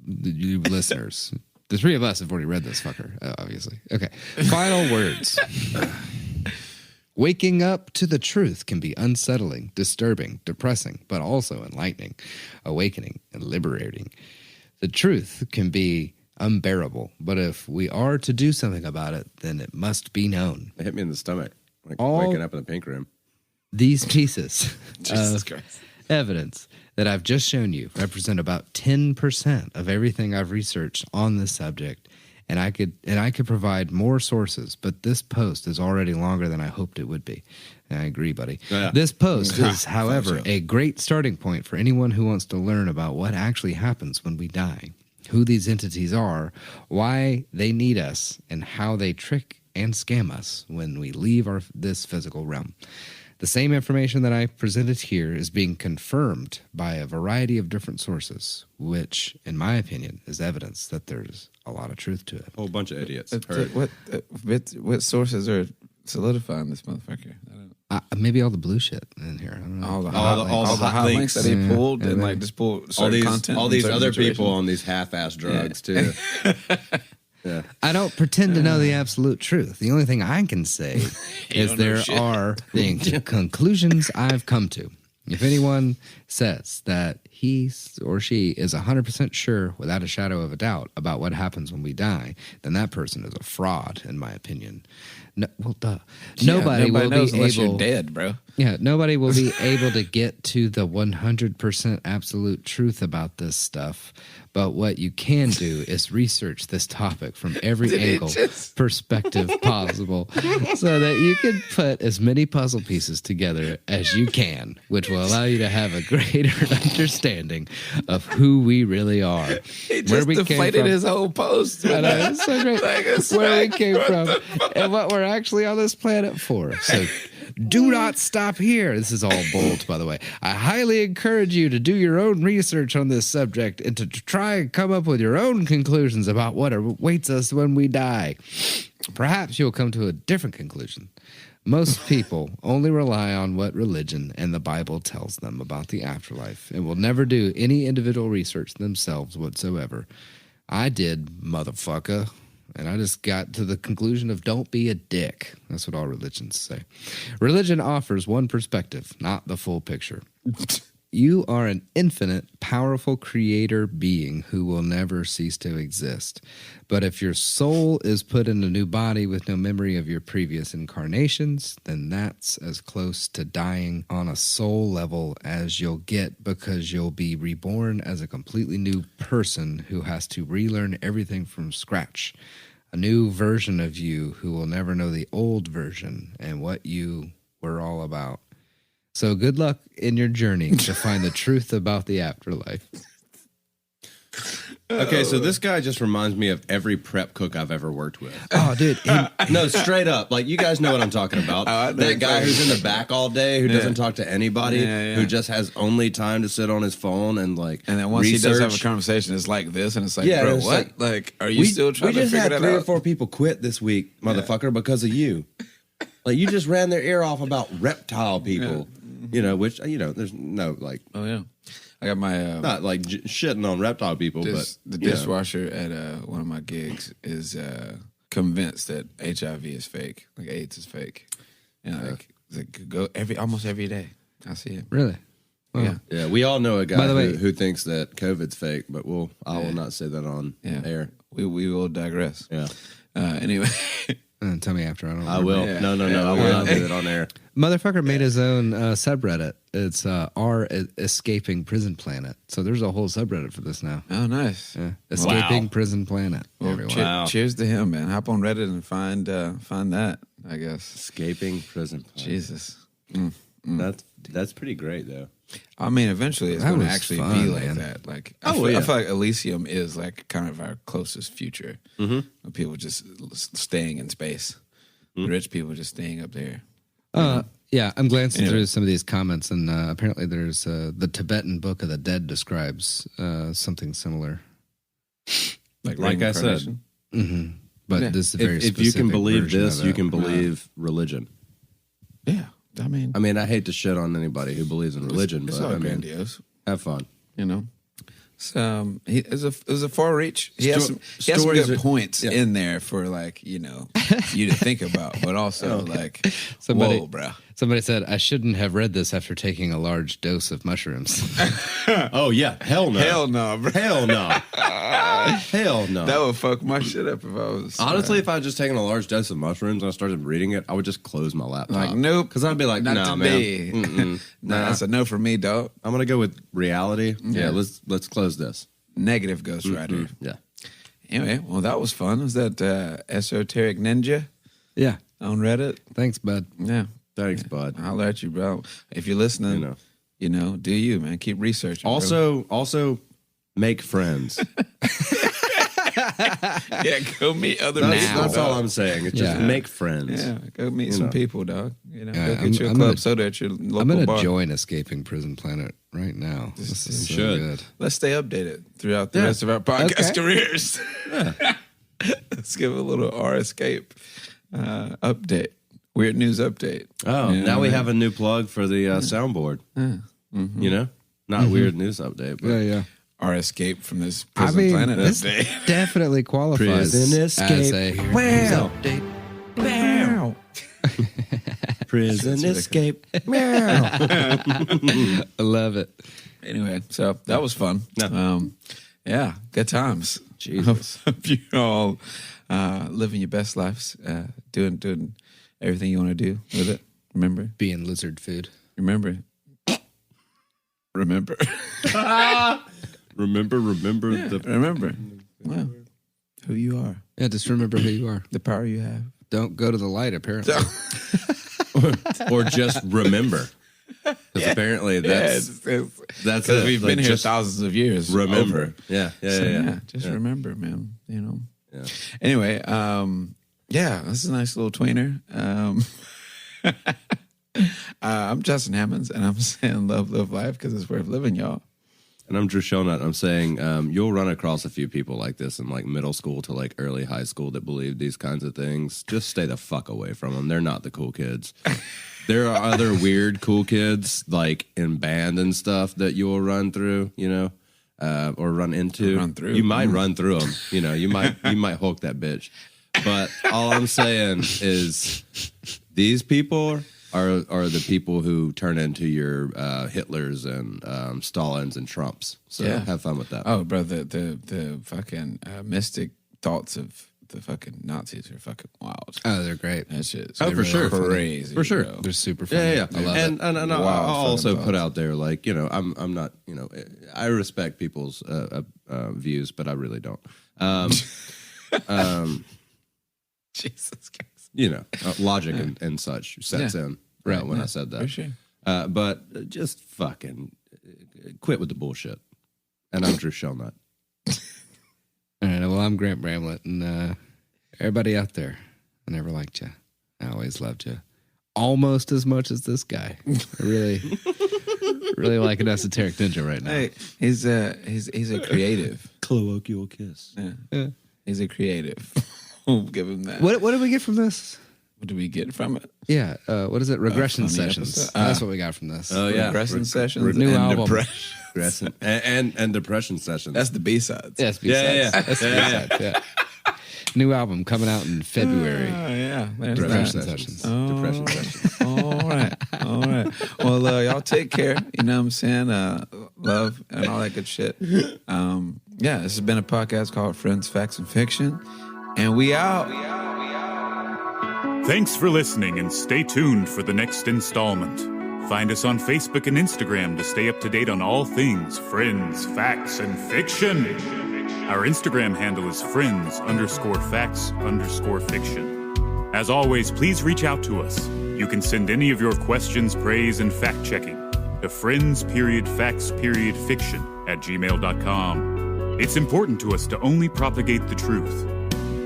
You listeners. The three of us have already read this fucker, obviously. Okay. Final words. Waking up to the truth can be unsettling, disturbing, depressing, but also enlightening, awakening, and liberating. The truth can be unbearable, but if we are to do something about it, then it must be known. It hit me in the stomach. Like All waking up in the pink room. These pieces Jesus of Christ. evidence that I've just shown you represent about 10% of everything I've researched on this subject, and I could provide more sources, but this post is already longer than I hoped it would be. And I agree, buddy. Yeah. This post is, however, a great starting point for anyone who wants to learn about what actually happens when we die, who these entities are, why they need us, and how they trick and scam us when we leave this physical realm. The same information that I presented here is being confirmed by a variety of different sources, which, in my opinion, is evidence that there's a lot of truth to it. Whole bunch of idiots. What sources are solidifying this motherfucker? I don't Maybe all the blue shit in here. I don't know. all the hot links links that he pulled and Yeah. like just pulled all these content. all in these certain other situations. people on these half-ass drugs too. Yeah. I don't pretend to know the absolute truth. The only thing I can say is don't know there shit. are the conclusions I've come to. If anyone says that he or she is 100% sure without a shadow of a doubt about what happens when we die, then that person is a fraud, in my opinion. No, well, duh. Yeah, Nobody will knows be unless able. you're dead, bro. Yeah, nobody will be able to get to the 100% absolute truth about this stuff. But what you can do is research this topic from every angle, perspective possible, so that you can put as many puzzle pieces together as you can, which will allow you to have a greater understanding of who we really are. He just deflated his whole post. I know, it's so great. Like a Where we smack. came from and what we're actually on this planet for. So do not stop here. This is all bold, by the way. I highly encourage you to do your own research on this subject and to try and come up with your own conclusions about what awaits us when we die. Perhaps you'll come to a different conclusion. Most people only rely on what religion and the Bible tells them about the afterlife and will never do any individual research themselves whatsoever. I did, motherfucker. And I just got to the conclusion of don't be a dick. That's what all religions say. Religion offers one perspective, not the full picture. You are an infinite, powerful creator being who will never cease to exist. But if your soul is put in a new body with no memory of your previous incarnations, then that's as close to dying on a soul level as you'll get, because you'll be reborn as a completely new person who has to relearn everything from scratch. A new version of you who will never know the old version and what you were all about. So good luck in your journey to find the truth about the afterlife. Okay, so this guy just reminds me of every prep cook I've ever worked with. Oh, dude. No, straight up. Like, you guys know what I'm talking about. I know That guy who's in the back all day, who doesn't talk to anybody, Yeah. who just has only time to sit on his phone and, like, And then once research. he does have a conversation, it's like this, and it's like, Yeah, bro, it's what? Like, are you still trying we to just figure had that 3 or out? 4 people quit this week, motherfucker, because of you. Like, you just ran their ear off about reptile people, you know, which, you know, there's no, like, Oh yeah, I got my not like shitting on reptile people, the but dishwasher at one of my gigs is convinced that HIV is fake, like AIDS is fake, and like go almost every day. I see it. Really? Wow. Yeah. Yeah, we all know a guy By the way- who thinks that COVID's fake, but I will not say that on air. We will digress. Yeah, Anyway, Tell me after. I don't I remember. will. Yeah. No, I will not do it on air. Motherfucker made his own subreddit. It's our Escaping Prison Planet. So there's a whole subreddit for this now. oh nice. Yeah. Escaping Prison Planet. Well, everyone. Wow. cheers to him, man. Hop on Reddit and find that. I guess. Escaping prison. Planet. Jesus. That's pretty great though. I mean, eventually it's That going to was actually fun, be like man. that. Like, Oh, I feel, yeah. I feel like Elysium is like kind of our closest future. Of people just staying in space. Rich people just staying up there. Yeah, I'm glancing Anyway. through some of these comments, and apparently there's the Tibetan Book of the Dead describes something similar. Like I said, reincarnation. But Yeah. this is a very if you can specific believe version this, of you it. can believe religion. Yeah, I mean, I hate to shit on anybody who believes in religion, it's but all I mean, grandiose. have fun. You know, it was a far reach. He has some stories good are- points yeah. in there for like you to think about, but also like Somebody- whoa, bro. Somebody said, I shouldn't have read this after taking a large dose of mushrooms. Oh yeah, hell no, Hell no, bro. hell no, hell no. That would fuck my shit up if I was Honestly, if I had just taken a large dose of mushrooms and I started reading it, I would just close my laptop. like nope, because I'd be like, not nah, today. man, Nah, that's a no for me, dog. I'm gonna go with reality. Yeah, let's close this. Negative ghostwriter. Yeah, Anyway, well, that was fun. Was that Esoteric Ninja Yeah. on Reddit? Thanks, bud. Yeah. thanks, bud. I'll at you, bro. If you're listening, do you, man. Keep researching. bro. Also, make friends. Yeah, go meet other That's, people. that's all dog. I'm saying. It's just Yeah. make friends. Yeah, go meet some people, dog. You know, Yeah, go get I'm- you a I'm club gonna- soda at your local I'm going to bar. join Escaping Prison Planet right now. This is so should. good. Let's stay updated throughout the Yeah. rest of our podcast Okay. careers. Let's give a little R Escape update. Weird news update. Oh, You know now what we I mean? have a new plug for the soundboard. You know, not weird news update, but yeah. Our escape from this I prison mean, planet this update. definitely qualifies Prison as escape. a Wow. update. Wow. prison escape. I love it. Anyway, so that was fun. Yeah. Yeah, good times. Jesus. Hope you all living your best lives, doing everything you want to do with it. Remember, Being lizard food. remember. Remember the Remember. Well, who you are, Yeah, just remember who you are. the power you have. Don't go to the light, apparently. or just remember. Because apparently that's That's that's because it. we've Like, been here just thousands of years. remember. over. Yeah. So, just remember, man. You know. Yeah. Anyway, yeah, this is a nice little tweener. I'm Justin Hammonds, and I'm saying love, live life because it's worth living, y'all. And I'm Drew Shellnut. I'm saying you'll run across a few people like this in like middle school to like early high school that believe these kinds of things. Just stay the fuck away from them. They're not the cool kids. There are other weird cool kids like in band and stuff that you will run through, you know, or run into. Run through. You might run through them. You know, you might Hulk that bitch. But all I'm saying is these people are the people who turn into your Hitlers and Stalins and Trumps. So Yeah. have fun with that. Oh, bro, the fucking mystic thoughts of the fucking Nazis are fucking wild. Oh, they're great. That shit is Oh, for sure. crazy. For sure. bro. They're super fun. Yeah. I love and it. and I'll Wild also fucking put thoughts. out there, like, you know, I'm not, you know, I respect people's views, but I really don't. Jesus Christ. You know, logic and such sets Yeah. in Right, when yeah, I said for that. sure. But just fucking quit with the bullshit. And I'm Drew Shellnut. All right, well, I'm Grant Bramlett, and everybody out there, I never liked you. I always loved you. Almost as much as this guy. I really, really like an esoteric ninja right now. Hey, he's a creative. Colloquial kiss. Yeah. He's a creative. We'll give him that. What did we get from this? What do we get from it? Yeah, what is it? Regression funny sessions. episode. That's what we got from this. Oh, yeah. Regression sessions. new and album. depression. And depression sessions. That's the B-sides. Yes, Yeah. That's B-sides, yeah. New album coming out in February. Oh, yeah. There's Depression that. sessions. Depression sessions. All right. Well, y'all take care. You know what I'm saying? Love and all that good shit. Yeah, this has been a podcast called Friends, Facts, and Fiction. And we out. Thanks for listening and stay tuned for the next installment. Find us on Facebook and Instagram to stay up to date on all things Friends, Facts, and Fiction. Our Instagram handle is friends_facts_fiction. As always, please reach out to us. You can send any of your questions, praise, and fact-checking. to friends.facts.fiction@gmail.com. It's important to us to only propagate the truth,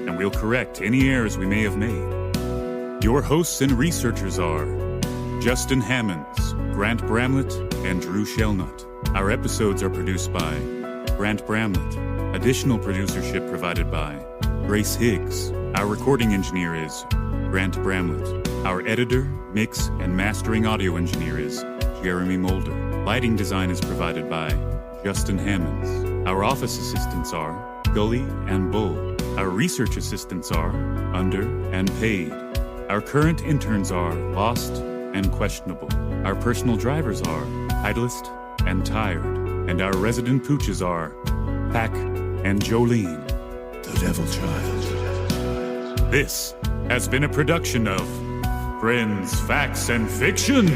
and we'll correct any errors we may have made. Your hosts and researchers are Justin Hammonds, Grant Bramlett, and Drew Shellnut. Our episodes are produced by Grant Bramlett. Additional producership provided by Grace Higgs. Our recording engineer is Grant Bramlett. Our editor, mix, and mastering audio engineer is Jeremy Mulder. Lighting design is provided by Justin Hammonds. Our office assistants are Gully and Bull. Our research assistants are Under and Paid. Our current interns are Lost and Questionable. Our personal drivers are Titleist and Tired. And our resident pooches are Pack and Jolene, the Devil Child. This has been a production of Friends, Facts, and Fiction.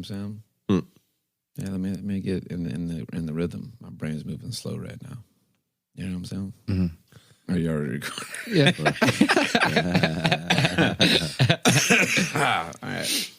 Sam. Yeah, let me get in the rhythm. My brain's moving slow right now. You know what I'm saying? Mm-hmm. Are you already recording? Yeah. All right.